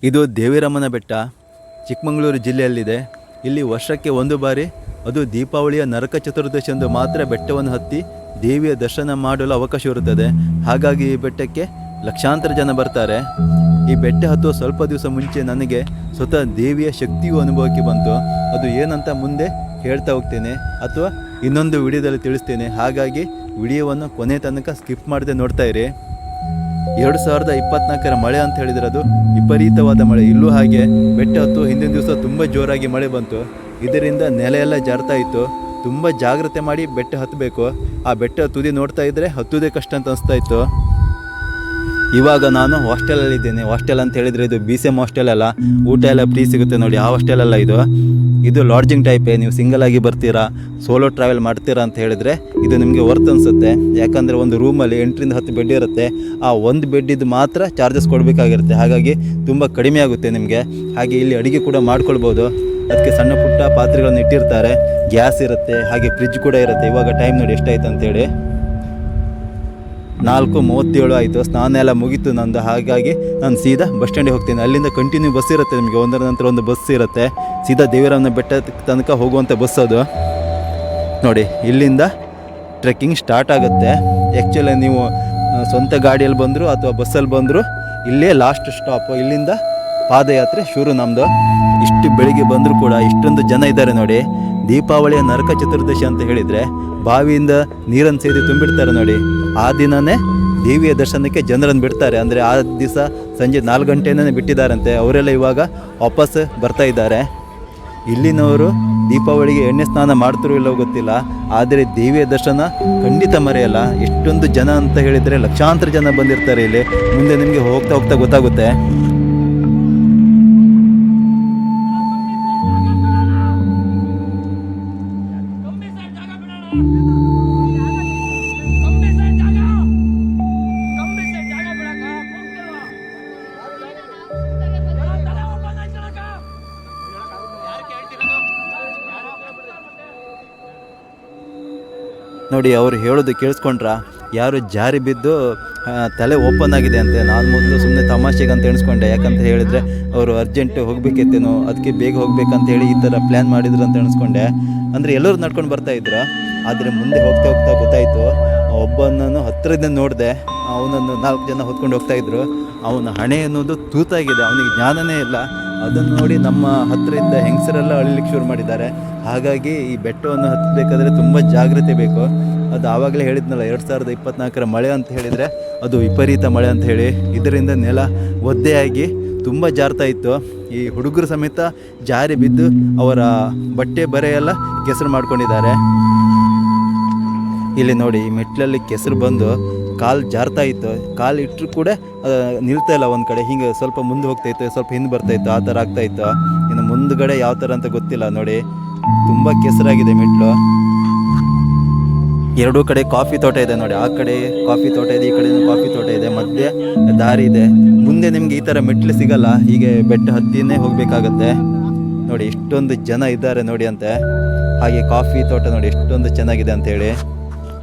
ಇದು ದೇವಿರಮ್ಮನ ಬೆಟ್ಟ, ಚಿಕ್ಕಮಗಳೂರು ಜಿಲ್ಲೆಯಲ್ಲಿದೆ. ಇಲ್ಲಿ ವರ್ಷಕ್ಕೆ ಒಂದು ಬಾರಿ, ಅದು ದೀಪಾವಳಿಯ ನರಕ ಚತುರ್ದಶಿಯಂದು ಮಾತ್ರ ಬೆಟ್ಟವನ್ನು ಹತ್ತಿ ದೇವಿಯ ದರ್ಶನ ಮಾಡಲು ಅವಕಾಶವಿರುತ್ತದೆ. ಹಾಗಾಗಿ ಈ ಬೆಟ್ಟಕ್ಕೆ ಲಕ್ಷಾಂತರ ಜನ ಬರ್ತಾರೆ. ಈ ಬೆಟ್ಟ ಹತ್ತುವ ಸ್ವಲ್ಪ ದಿವಸ ಮುಂಚೆ ನನಗೆ ಸ್ವತಃ ದೇವಿಯ ಶಕ್ತಿಯು ಅನುಭವಕ್ಕೆ ಬಂತು. ಅದು ಏನಂತ ಮುಂದೆ ಹೇಳ್ತಾ ಹೋಗ್ತೇನೆ ಅಥವಾ ಇನ್ನೊಂದು ವಿಡಿಯೋದಲ್ಲಿ ತಿಳಿಸ್ತೇನೆ. ಹಾಗಾಗಿ ವಿಡಿಯೋವನ್ನು ಕೊನೆ ತನಕ ಸ್ಕಿಪ್ ಮಾಡದೆ ನೋಡ್ತಾ ಇರಿ. 2024ರ ಮಳೆ ಅಂತ ಹೇಳಿದರೆ ಅದು ವಿಪರೀತವಾದ ಮಳೆ. ಇಲ್ಲೂ ಹಾಗೆ ಬೆಟ್ಟ ಹತ್ತು ಹಿಂದಿನ ದಿವಸ ತುಂಬ ಜೋರಾಗಿ ಮಳೆ ಬಂತು. ಇದರಿಂದ ನೆಲ ಎಲ್ಲ ಜಾರ್ತಾ ಇತ್ತು. ತುಂಬ ಜಾಗ್ರತೆ ಮಾಡಿ ಬೆಟ್ಟ ಹತ್ತಬೇಕು. ಆ ಬೆಟ್ಟ ತುದಿ ನೋಡ್ತಾ ಇದ್ದರೆ ಹತ್ತುವುದೇ ಕಷ್ಟ ಅಂತ ಅನಿಸ್ತಾ ಇತ್ತು. ಇವಾಗ ನಾನು ಹಾಸ್ಟೆಲಲ್ಲಿದ್ದೇನೆ. ಹಾಸ್ಟೆಲ್ ಅಂತ ಹೇಳಿದರೆ ಇದು BCM ಹಾಸ್ಟೆಲ್ ಅಲ್ಲ, ಊಟ ಎಲ್ಲ ಫ್ರೀ ಸಿಗುತ್ತೆ ನೋಡಿ. ಆ ಹಾಸ್ಟೆಲ್ ಅಲ್ಲ, ಇದು ಲಾಡ್ಜಿಂಗ್ ಟೈಪೇ. ನೀವು ಸಿಂಗಲ್ ಆಗಿ ಬರ್ತೀರಾ, ಸೋಲೋ ಟ್ರಾವೆಲ್ ಮಾಡ್ತೀರಾ ಅಂತ ಹೇಳಿದರೆ ಇದು ನಿಮಗೆ ವರ್ತ್ ಅನಿಸುತ್ತೆ. ಯಾಕಂದರೆ ಒಂದು ರೂಮಲ್ಲಿ 8ರಿಂದ 10 ಬೆಡ್ ಇರುತ್ತೆ. ಆ ಒಂದು ಬೆಡ್ಡಿದ್ದು ಮಾತ್ರ ಚಾರ್ಜಸ್ ಕೊಡಬೇಕಾಗಿರುತ್ತೆ. ಹಾಗಾಗಿ ತುಂಬ ಕಡಿಮೆ ಆಗುತ್ತೆ ನಿಮಗೆ. ಹಾಗೆ ಇಲ್ಲಿ ಅಡುಗೆ ಕೂಡ ಮಾಡ್ಕೊಳ್ಬೋದು. ಅದಕ್ಕೆ ಸಣ್ಣ ಪುಟ್ಟ ಪಾತ್ರೆಗಳನ್ನು ಇಟ್ಟಿರ್ತಾರೆ. ಗ್ಯಾಸ್ ಇರುತ್ತೆ, ಹಾಗೆ ಫ್ರಿಜ್ ಕೂಡ ಇರುತ್ತೆ. ಇವಾಗ ಟೈಮ್ ನೋಡಿ ಎಷ್ಟಾಯ್ತು ಅಂತೇಳಿ, 4:37 ಆಯಿತು. ಸ್ನಾನ ಎಲ್ಲ ಮುಗೀತು ನಂದು. ಹಾಗಾಗಿ ನಾನು ಸೀದಾ ಬಸ್ ಸ್ಟ್ಯಾಂಡಿಗೆ ಹೋಗ್ತೀನಿ. ಅಲ್ಲಿಂದ ಕಂಟಿನ್ಯೂ ಬಸ್ ಇರುತ್ತೆ ನಿಮಗೆ, ಒಂದರ ನಂತರ ಒಂದು ಬಸ್ ಇರುತ್ತೆ. ಸೀದಾ ದೇವಿರಮ್ಮನ ಬೆಟ್ಟ ತನಕ ಹೋಗುವಂಥ ಬಸ್ ಅದು ನೋಡಿ. ಇಲ್ಲಿಂದ ಟ್ರೆಕ್ಕಿಂಗ್ ಸ್ಟಾರ್ಟ್ ಆಗುತ್ತೆ. ಆ್ಯಕ್ಚುಲಿ ನೀವು ಸ್ವಂತ ಗಾಡಿಯಲ್ಲಿ ಬಂದರು ಅಥವಾ ಬಸ್ಸಲ್ಲಿ ಬಂದರು, ಇಲ್ಲೇ ಲಾಸ್ಟ್ ಸ್ಟಾಪು. ಇಲ್ಲಿಂದ ಪಾದಯಾತ್ರೆ ಶುರು ನಮ್ಮದು. ಇಷ್ಟು ಬೆಳಿಗ್ಗೆ ಬಂದರೂ ಕೂಡ ಇಷ್ಟೊಂದು ಜನ ಇದ್ದಾರೆ ನೋಡಿ. ದೀಪಾವಳಿಯ ನರಕ ಚತುರ್ದಶಿ ಅಂತ ಹೇಳಿದರೆ ಬಾವಿಯಿಂದ ನೀರನ್ನು ಸೇದಿ ತುಂಬಿಡ್ತಾರೆ ನೋಡಿ. ಆ ದಿನವೇ ದೇವಿಯ ದರ್ಶನಕ್ಕೆ ಜನರನ್ನು ಬಿಡ್ತಾರೆ. ಅಂದರೆ ಆ ದಿವಸ ಸಂಜೆ 4 ಗಂಟೆನೇ ಬಿಟ್ಟಿದ್ದಾರಂತೆ. ಅವರೆಲ್ಲ ಇವಾಗ ವಾಪಸ್ ಬರ್ತಾ ಇದ್ದಾರೆ. ಇಲ್ಲಿನವರು ದೀಪಾವಳಿಗೆ ಎಣ್ಣೆ ಸ್ನಾನ ಮಾಡ್ತಿರೋ ಇಲ್ಲವೋ ಗೊತ್ತಿಲ್ಲ, ಆದರೆ ದೇವಿಯ ದರ್ಶನ ಖಂಡಿತ ಮರೆಯಲ್ಲ. ಎಷ್ಟೊಂದು ಜನ ಅಂತ ಹೇಳಿದರೆ ಲಕ್ಷಾಂತರ ಜನ ಬಂದಿರ್ತಾರೆ ಇಲ್ಲಿ. ಮುಂದೆ ನಿಮಗೆ ಹೋಗ್ತಾ ಹೋಗ್ತಾ ಗೊತ್ತಾಗುತ್ತೆ. ನೋಡಿ, ಅವರು ಹೇಳೋದು ಕೇಳಿಸ್ಕೊಂಡ್ರ? ಯಾರು ಜಾರಿ ಬಿದ್ದು ತಲೆ ಓಪನ್ ಆಗಿದೆ ಅಂತೆ. ನಾನು ಮೊದಲು ಸುಮ್ಮನೆ ತಮಾಷೆಗೆ ಅಂತ ಎಣಿಸ್ಕೊಂಡೆ. ಯಾಕಂತ ಹೇಳಿದರೆ ಅವರು ಅರ್ಜೆಂಟ್ ಹೋಗಬೇಕಿತ್ತೇನೋ, ಅದಕ್ಕೆ ಬೇಗ ಹೋಗ್ಬೇಕಂತ ಹೇಳಿ ಈ ಥರ ಪ್ಲ್ಯಾನ್ ಮಾಡಿದ್ರು ಅಂತ ಎಣಿಸ್ಕೊಂಡೆ. ಅಂದರೆ ಎಲ್ಲರೂ ನಡ್ಕೊಂಡು ಬರ್ತಾಯಿದ್ರು. ಆದರೆ ಮುಂದೆ ಹೋಗ್ತಾ ಹೋಗ್ತಾ ಗೊತ್ತಾಯಿತು, ಒಬ್ಬನನ್ನು ಹತ್ತಿರದಿಂದ ನೋಡಿದೆ. ಅವನನ್ನು 4 ಜನ ಹೊತ್ಕೊಂಡು ಹೋಗ್ತಾಯಿದ್ರು. ಅವನ ಹಣೆ ಅನ್ನೋದು ತೂತಾಗಿದೆ, ಅವನಿಗೆ ಜ್ಞಾನನೇ ಇಲ್ಲ. ಅದನ್ನು ನೋಡಿ ನಮ್ಮ ಹತ್ತಿರ ಇದ್ದ ಹೆಂಗಸರೆಲ್ಲ ಅಳಿಲಿಕ್ಕೆ ಶುರು ಮಾಡಿದ್ದಾರೆ. ಹಾಗಾಗಿ ಈ ಬೆಟ್ಟವನ್ನು ಹತ್ತಬೇಕಾದ್ರೆ ತುಂಬ ಜಾಗ್ರತೆ ಬೇಕು. ಅದು ಆವಾಗಲೇ ಹೇಳಿದ್ನಲ್ಲ, 2024ರ ಮಳೆ ಅಂತ ಹೇಳಿದರೆ ಅದು ವಿಪರೀತ ಮಳೆ ಅಂತ ಹೇಳಿ. ಇದರಿಂದ ನೆಲ ಒದ್ದೆಯಾಗಿ ತುಂಬ ಜಾರ್ತಾ ಇತ್ತು. ಈ ಹುಡುಗರು ಸಮೇತ ಜಾರಿ ಬಿದ್ದು ಅವರ ಬಟ್ಟೆ ಬರೆಯೆಲ್ಲ ಕೆಸರು ಮಾಡ್ಕೊಂಡಿದ್ದಾರೆ. ಇಲ್ಲಿ ನೋಡಿ, ಈ ಮೆಟ್ಲಲ್ಲಿ ಕೆಸರು ಬಂದು ಕಾಲು ಜಾರ್ತಾ ಇತ್ತು. ಕಾಲು ಇಟ್ಟರು ಕೂಡ ನಿಲ್ತಾ ಇಲ್ಲ ಒಂದು ಕಡೆ. ಹಿಂಗೆ ಸ್ವಲ್ಪ ಮುಂದೆ ಹೋಗ್ತಾಯಿತ್ತು, ಸ್ವಲ್ಪ ಹಿಂದೆ ಬರ್ತಾಯಿತ್ತು, ಆ ಥರ ಆಗ್ತಾಯಿತ್ತು. ಇನ್ನು ಮುಂದುಗಡೆ ಯಾವ ಥರ ಅಂತ ಗೊತ್ತಿಲ್ಲ ನೋಡಿ. ತುಂಬ ಕೆಸರಾಗಿದೆ ಮೆಟ್ಲು. ಎರಡೂ ಕಡೆ ಕಾಫಿ ತೋಟ ಇದೆ ನೋಡಿ. ಆ ಕಡೆ ಕಾಫಿ ತೋಟ ಇದೆ, ಈ ಕಡೆ ಕಾಫಿ ತೋಟ ಇದೆ, ಮಧ್ಯೆ ದಾರಿ ಇದೆ. ಮುಂದೆ ನಿಮಗೆ ಈ ಥರ ಮೆಟ್ಲು ಸಿಗಲ್ಲ, ಹೀಗೆ ಬೆಟ್ಟ ಹತ್ತಿನೇ ಹೋಗಬೇಕಾಗತ್ತೆ. ನೋಡಿ ಎಷ್ಟೊಂದು ಜನ ಇದ್ದಾರೆ ನೋಡಿ ಅಂತೆ. ಹಾಗೆ ಕಾಫಿ ತೋಟ ನೋಡಿ ಎಷ್ಟೊಂದು ಚೆನ್ನಾಗಿದೆ ಅಂಥೇಳಿ.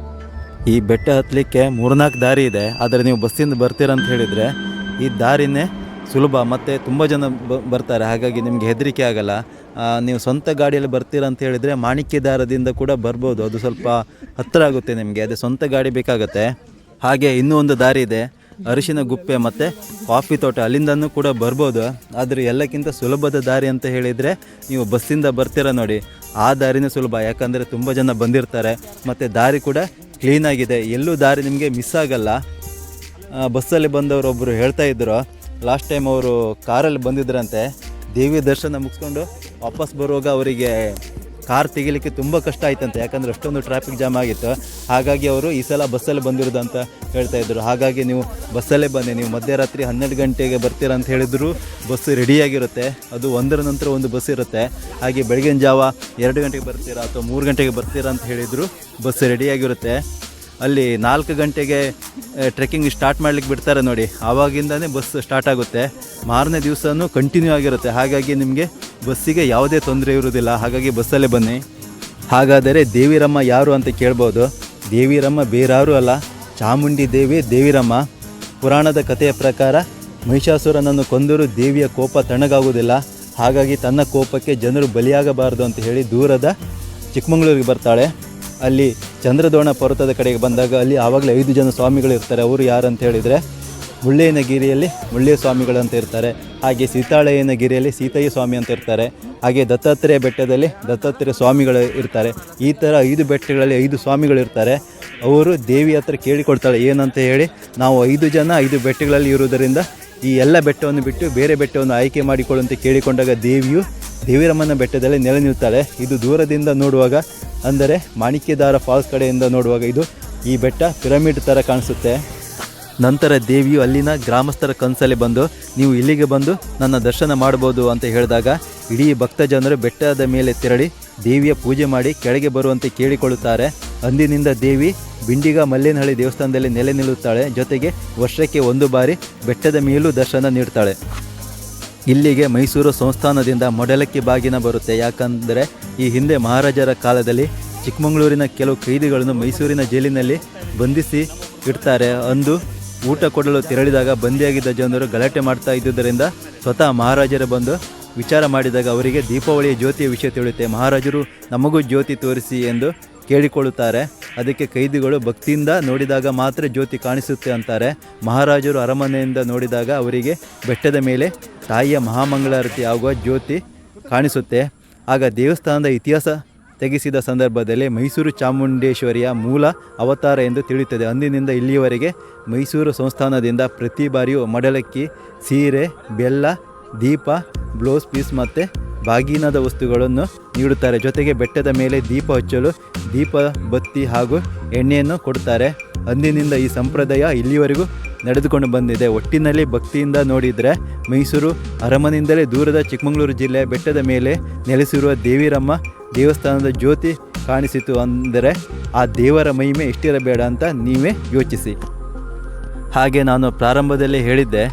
ಈ ಬೆಟ್ಟ ಹತ್ತಲಿಕ್ಕೆ 3-4 ದಾರಿ ಇದೆ. ಆದರೆ ನೀವು ಬಸ್ಸಿಂದ ಬರ್ತೀರ ಅಂತ ಹೇಳಿದರೆ ಈ ದಾರಿನೇ ಸುಲಭ, ಮತ್ತು ತುಂಬ ಜನ ಬರ್ತಾರೆ. ಹಾಗಾಗಿ ನಿಮಗೆ ಹೆದರಿಕೆ ಆಗಲ್ಲ. ನೀವು ಸ್ವಂತ ಗಾಡಿಯಲ್ಲಿ ಬರ್ತೀರ ಅಂತ ಹೇಳಿದರೆ ಮಾಣಿಕ್ಯ ದಾರದಿಂದ ಕೂಡ ಬರ್ಬೋದು. ಅದು ಸ್ವಲ್ಪ ಹತ್ತಿರ ಆಗುತ್ತೆ ನಿಮಗೆ, ಅದೇ ಸ್ವಂತ ಗಾಡಿ ಬೇಕಾಗುತ್ತೆ. ಹಾಗೆ ಇನ್ನೂ ಒಂದು ದಾರಿ ಇದೆ, ಅರಿಶಿನ ಗುಪ್ಪೆ ಮತ್ತು ಕಾಫಿ ತೋಟ, ಅಲ್ಲಿಂದನೂ ಕೂಡ ಬರ್ಬೋದು. ಆದರೆ ಎಲ್ಲಕ್ಕಿಂತ ಸುಲಭದ ದಾರಿ ಅಂತ ಹೇಳಿದರೆ ನೀವು ಬಸ್ಸಿಂದ ಬರ್ತೀರ ನೋಡಿ, ಆ ದಾರಿನೇ ಸುಲಭ. ಯಾಕಂದರೆ ತುಂಬ ಜನ ಬಂದಿರ್ತಾರೆ, ಮತ್ತು ದಾರಿ ಕೂಡ ಕ್ಲೀನಾಗಿದೆ. ಎಲ್ಲೂ ದಾರಿ ನಿಮಗೆ ಮಿಸ್ ಆಗಲ್ಲ. ಬಸ್ಸಲ್ಲಿ ಬಂದವರೊಬ್ಬರು ಹೇಳ್ತಾ ಇದ್ದರು, ಲಾಸ್ಟ್ ಟೈಮ್ ಅವರು ಕಾರಲ್ಲಿ ಬಂದಿದ್ರಂತೆ. ದೇವಿ ದರ್ಶನ ಮುಗಿಸ್ಕೊಂಡು ವಾಪಸ್ ಬರುವಾಗ ಅವರಿಗೆ ಕಾರ್ ತೆಗಿಲಿಕ್ಕೆ ತುಂಬ ಕಷ್ಟ ಆಯ್ತಂತೆ. ಯಾಕಂದರೆ ಅಷ್ಟೊಂದು ಟ್ರಾಫಿಕ್ ಜಾಮ್ ಆಗಿತ್ತು. ಹಾಗಾಗಿ ಅವರು ಈ ಸಲ ಬಸ್ಸಲ್ಲಿ ಬಂದಿರೋದು ಅಂತ ಹೇಳ್ತಾಯಿದ್ರು. ಹಾಗಾಗಿ ನೀವು ಬಸ್ಸಲ್ಲೇ ಬನ್ನಿ. ನೀವು ಮಧ್ಯರಾತ್ರಿ 12 ಗಂಟೆಗೆ ಬರ್ತೀರಾ ಅಂತ ಹೇಳಿದ್ರು ಬಸ್ ರೆಡಿಯಾಗಿರುತ್ತೆ. ಅದು ಒಂದರ ನಂತರ ಒಂದು ಬಸ್ ಇರುತ್ತೆ. ಹಾಗೆ ಬೆಳಗಿನ ಜಾವ 2 ಗಂಟೆಗೆ ಬರ್ತೀರಾ ಅಥವಾ 3 ಗಂಟೆಗೆ ಬರ್ತೀರಾ ಅಂತ ಹೇಳಿದರು ಬಸ್ ರೆಡಿಯಾಗಿರುತ್ತೆ. ಅಲ್ಲಿ 4 ಗಂಟೆಗೆ ಟ್ರೆಕ್ಕಿಂಗ್ ಸ್ಟಾರ್ಟ್ ಮಾಡಲಿಕ್ಕೆ ಬಿಡ್ತಾರೆ ನೋಡಿ, ಆವಾಗಿಂದನೇ ಬಸ್ ಸ್ಟಾರ್ಟ್ ಆಗುತ್ತೆ. ಮಾರನೇ ದಿವಸನೂ ಕಂಟಿನ್ಯೂ ಆಗಿರುತ್ತೆ. ಹಾಗಾಗಿ ನಿಮಗೆ ಬಸ್ಸಿಗೆ ಯಾವುದೇ ತೊಂದರೆ ಇರುವುದಿಲ್ಲ. ಹಾಗಾಗಿ ಬಸ್ಸಲ್ಲೇ ಬನ್ನಿ. ಹಾಗಾದರೆ ದೇವಿರಮ್ಮ ಯಾರು ಅಂತ ಕೇಳ್ಬೋದು. ದೇವಿರಮ್ಮ ಬೇರಾರೂ ಅಲ್ಲ, ಚಾಮುಂಡಿ ದೇವಿ ದೇವಿರಮ್ಮ. ಪುರಾಣದ ಕಥೆಯ ಪ್ರಕಾರ ಮಹಿಷಾಸುರನನ್ನು ಕೊಂದರೂ ದೇವಿಯ ಕೋಪ ತಣ್ಣಗಾಗುವುದಿಲ್ಲ. ಹಾಗಾಗಿ ತನ್ನ ಕೋಪಕ್ಕೆ ಜನರು ಬಲಿಯಾಗಬಾರದು ಅಂತ ಹೇಳಿ ದೂರದ ಚಿಕ್ಕಮಗಳೂರಿಗೆ ಬರ್ತಾಳೆ. ಅಲ್ಲಿ ಚಂದ್ರದ್ರೋಣ ಪರ್ವತದ ಕಡೆಗೆ ಬಂದಾಗ ಅಲ್ಲಿ ಆವಾಗಲೇ 5 ಜನ ಸ್ವಾಮಿಗಳು ಇರ್ತಾರೆ. ಅವರು ಯಾರಂತ ಹೇಳಿದರೆ ಮುಳ್ಳಯ್ಯನಗಿರಿಯಲ್ಲಿ ಮುಳ್ಳಯ್ಯ ಸ್ವಾಮಿಗಳು ಅಂತ ಇರ್ತಾರೆ. ಹಾಗೆ ಸೀತಾಳಯ್ಯನಗಿರಿಯಲ್ಲಿ ಸೀತಯ್ಯ ಸ್ವಾಮಿ ಅಂತ ಇರ್ತಾರೆ. ಹಾಗೆ ದತ್ತಾತ್ರೇಯ ಬೆಟ್ಟದಲ್ಲಿ ದತ್ತಾತ್ರೇಯ ಸ್ವಾಮಿಗಳು ಇರ್ತಾರೆ. ಈ ಥರ 5 ಬೆಟ್ಟಗಳಲ್ಲಿ 5 ಸ್ವಾಮಿಗಳು ಇರ್ತಾರೆ. ಅವರು ದೇವಿ ಹತ್ರ ಕೇಳಿಕೊಡ್ತಾಳೆ ಏನಂತ ಹೇಳಿ, ನಾವು 5 ಜನ 5 ಬೆಟ್ಟಗಳಲ್ಲಿ ಇರುವುದರಿಂದ ಈ ಎಲ್ಲ ಬೆಟ್ಟವನ್ನು ಬಿಟ್ಟು ಬೇರೆ ಬೆಟ್ಟವನ್ನು ಆಯ್ಕೆ ಮಾಡಿಕೊಳ್ಳುವಂತೆ ಕೇಳಿಕೊಂಡಾಗ ದೇವಿಯು ದೇವಿರಮ್ಮನ ಬೆಟ್ಟದಲ್ಲಿ ನೆಲೆ ನಿಲ್ತಾಳೆ. ಇದು ದೂರದಿಂದ ನೋಡುವಾಗ ಅಂದರೆ ಮಾಣಿಕ್ಯಧಾರ ಫಾಲ್ಸ್ ಕಡೆಯಿಂದ ನೋಡುವಾಗ ಈ ಬೆಟ್ಟ ಪಿರಮಿಡ್ ಥರ ಕಾಣಿಸುತ್ತೆ. ನಂತರ ದೇವಿಯು ಅಲ್ಲಿನ ಗ್ರಾಮಸ್ಥರ ಕನಸಲ್ಲಿ ಬಂದು ನೀವು ಇಲ್ಲಿಗೆ ಬಂದು ನನ್ನ ದರ್ಶನ ಮಾಡ್ಬೋದು ಅಂತ ಹೇಳಿದಾಗ ಇಡೀ ಭಕ್ತ ಜನರು ಬೆಟ್ಟದ ಮೇಲೆ ತೆರಳಿ ದೇವಿಯ ಪೂಜೆ ಮಾಡಿ ಕೆಳಗೆ ಬರುವಂತೆ ಕೇಳಿಕೊಳ್ಳುತ್ತಾರೆ. ಅಂದಿನಿಂದ ದೇವಿ ಬಿಂಡಿಗ ಮಲ್ಲೇನಹಳ್ಳಿ ದೇವಸ್ಥಾನದಲ್ಲಿ ನೆಲೆ ನಿಲ್ಲುತ್ತಾಳೆ. ಜೊತೆಗೆ ವರ್ಷಕ್ಕೆ 1 ಬಾರಿ ಬೆಟ್ಟದ ಮೇಲೂ ದರ್ಶನ ನೀಡ್ತಾಳೆ. ಇಲ್ಲಿಗೆ ಮೈಸೂರು ಸಂಸ್ಥಾನದಿಂದ ಮೊಡಲಕ್ಕಿ ಬಾಗಿನ ಬರುತ್ತೆ. ಯಾಕಂದರೆ ಈ ಹಿಂದೆ ಮಹಾರಾಜರ ಕಾಲದಲ್ಲಿ ಚಿಕ್ಕಮಗಳೂರಿನ ಕೆಲವು ಕೈದಿಗಳನ್ನು ಮೈಸೂರಿನ ಜೈಲಿನಲ್ಲಿ ಬಂಧಿಸಿ ಇಡ್ತಾರೆ. ಅಂದು ಊಟ ಕೊಡಲು ತೆರಳಿದಾಗ ಬಂದಿಯಾಗಿದ್ದ ಜನರು ಗಲಾಟೆ ಮಾಡ್ತಾ ಇದ್ದುದರಿಂದ ಸ್ವತಃ ಮಹಾರಾಜರೇ ಬಂದು ವಿಚಾರ ಮಾಡಿದಾಗ ಅವರಿಗೆ ದೀಪಾವಳಿಯ ಜ್ಯೋತಿಯ ವಿಷಯ ತಿಳಿಯುತ್ತೆ. ಮಹಾರಾಜರು ನಮಗೂ ಜ್ಯೋತಿ ತೋರಿಸಿ ಎಂದು ಕೇಳಿಕೊಳ್ಳುತ್ತಾರೆ. ಅದಕ್ಕೆ ಕೈದಿಗಳು ಭಕ್ತಿಯಿಂದ ನೋಡಿದಾಗ ಮಾತ್ರ ಜ್ಯೋತಿ ಕಾಣಿಸುತ್ತೆ ಅಂತಾರೆ. ಮಹಾರಾಜರು ಅರಮನೆಯಿಂದ ನೋಡಿದಾಗ ಅವರಿಗೆ ಬೆಟ್ಟದ ಮೇಲೆ ತಾಯಿಯ ಮಹಾಮಂಗಳಾರತಿ ಆಗುವ ಜ್ಯೋತಿ ಕಾಣಿಸುತ್ತೆ. ಆಗ ದೇವಸ್ಥಾನದ ಇತಿಹಾಸ ತೆಗೆಸಿದ ಸಂದರ್ಭದಲ್ಲಿ ಮೈಸೂರು ಚಾಮುಂಡೇಶ್ವರಿಯ ಮೂಲ ಅವತಾರ ಎಂದು ತಿಳಿಯುತ್ತದೆ. ಅಂದಿನಿಂದ ಇಲ್ಲಿಯವರೆಗೆ ಮೈಸೂರು ಸಂಸ್ಥಾನದಿಂದ ಪ್ರತಿ ಬಾರಿಯೂ ಮಡಲಕ್ಕಿ, ಸೀರೆ, ಬೆಲ್ಲ, ದೀಪ, ಬ್ಲೌಸ್ ಪೀಸ್ ಮತ್ತು ಬಾಗಿನದ ವಸ್ತುಗಳನ್ನು ನೀಡುತ್ತಾರೆ. ಜೊತೆಗೆ ಬೆಟ್ಟದ ಮೇಲೆ ದೀಪ ಹಚ್ಚಲು ದೀಪ ಬತ್ತಿ ಹಾಗೂ ಎಣ್ಣೆಯನ್ನು ಕೊಡುತ್ತಾರೆ. ಅಂದಿನಿಂದ ಈ ಸಂಪ್ರದಾಯ ಇಲ್ಲಿವರೆಗೂ ನಡೆದುಕೊಂಡು ಬಂದಿದೆ. ಒಟ್ಟಿನಲ್ಲಿ ಭಕ್ತಿಯಿಂದ ನೋಡಿದರೆ ಮೈಸೂರು ಅರಮನೆಯಿಂದಲೇ ದೂರದ ಚಿಕ್ಕಮಗಳೂರು ಜಿಲ್ಲೆಯ ಬೆಟ್ಟದ ಮೇಲೆ ನೆಲೆಸಿರುವ ದೇವಿರಮ್ಮ ದೇವಸ್ಥಾನದ ಜ್ಯೋತಿ ಕಾಣಿಸಿತು ಅಂದರೆ ಆ ದೇವರ ಮಹಿಮೆ ಎಷ್ಟಿರಬೇಡ ಅಂತ ನೀವೇ ಯೋಚಿಸಿ. ಹಾಗೆ ನಾನು ಪ್ರಾರಂಭದಲ್ಲೇ ಹೇಳಿದ್ದೆ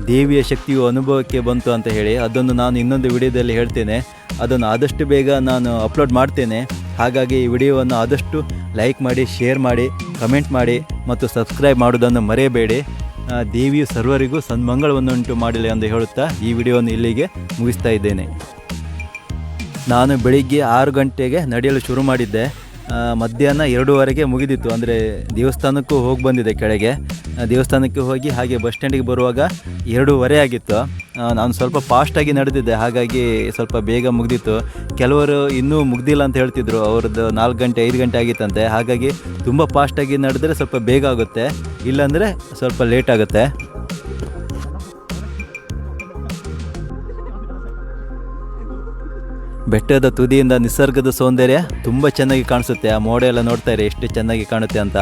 ದೇವಿಯ ಶಕ್ತಿಯು ಅನುಭವಕ್ಕೆ ಬಂತು ಅಂತ ಹೇಳಿ. ಅದನ್ನು ನಾನು ಇನ್ನೊಂದು ವಿಡಿಯೋದಲ್ಲಿ ಹೇಳ್ತೇನೆ. ಅದನ್ನು ಆದಷ್ಟು ಬೇಗ ನಾನು ಅಪ್ಲೋಡ್ ಮಾಡ್ತೇನೆ. ಹಾಗಾಗಿ ಈ ವಿಡಿಯೋವನ್ನು ಆದಷ್ಟು ಲೈಕ್ ಮಾಡಿ, ಶೇರ್ ಮಾಡಿ, ಕಮೆಂಟ್ ಮಾಡಿ ಮತ್ತು ಸಬ್ಸ್ಕ್ರೈಬ್ ಮಾಡೋದನ್ನು ಮರೆಯಬೇಡಿ. ದೇವಿಯು ಸರ್ವರಿಗೂ ಸನ್ಮಂಗಳವನ್ನುಂಟು ಮಾಡಲಿ ಎಂದು ಹೇಳುತ್ತಾ ಈ ವಿಡಿಯೋವನ್ನು ಇಲ್ಲಿಗೆ ಮುಗಿಸ್ತಾ ಇದ್ದೇನೆ. ನಾನು ಬೆಳಿಗ್ಗೆ 6 ಗಂಟೆಗೆ ನಡೆಯಲು ಶುರು ಮಾಡಿದ್ದೆ. ಮಧ್ಯಾಹ್ನ 2:15ಗೆ ಮುಗಿದಿತ್ತು. ಅಂದರೆ ದೇವಸ್ಥಾನಕ್ಕೂ ಹೋಗಿ ಬಂದಿದ್ದೆ ಕೆಳಗೆ. ದೇವಸ್ಥಾನಕ್ಕೆ ಹೋಗಿ ಹಾಗೆ ಬಸ್ ಸ್ಟ್ಯಾಂಡಿಗೆ ಬರುವಾಗ 2:15 ಆಗಿತ್ತು. ನಾನು ಸ್ವಲ್ಪ ಫಾಸ್ಟಾಗಿ ನಡೆದಿದ್ದೆ, ಹಾಗಾಗಿ ಸ್ವಲ್ಪ ಬೇಗ ಮುಗಿದಿತ್ತು. ಕೆಲವರು ಇನ್ನೂ ಮುಗ್ದಿಲ್ಲ ಅಂತ ಹೇಳ್ತಿದ್ರು, ಅವ್ರದ್ದು 4 ಗಂಟೆ 5 ಗಂಟೆ ಆಗಿತ್ತಂತೆ. ಹಾಗಾಗಿ ತುಂಬ ಫಾಸ್ಟಾಗಿ ನಡೆದರೆ ಸ್ವಲ್ಪ ಬೇಗ ಆಗುತ್ತೆ, ಇಲ್ಲಾಂದರೆ ಸ್ವಲ್ಪ ಲೇಟ್ ಆಗುತ್ತೆ. ಬೆಟ್ಟದ ತುದಿಯಿಂದ ನಿಸರ್ಗದ ಸೌಂದರ್ಯ ತುಂಬ ಚೆನ್ನಾಗಿ ಕಾಣಿಸುತ್ತೆ. ಆ ಮೋಡ ಎಲ್ಲ ನೋಡ್ತಾ ಇರಿ ಎಷ್ಟು ಚೆನ್ನಾಗಿ ಕಾಣುತ್ತೆ ಅಂತ.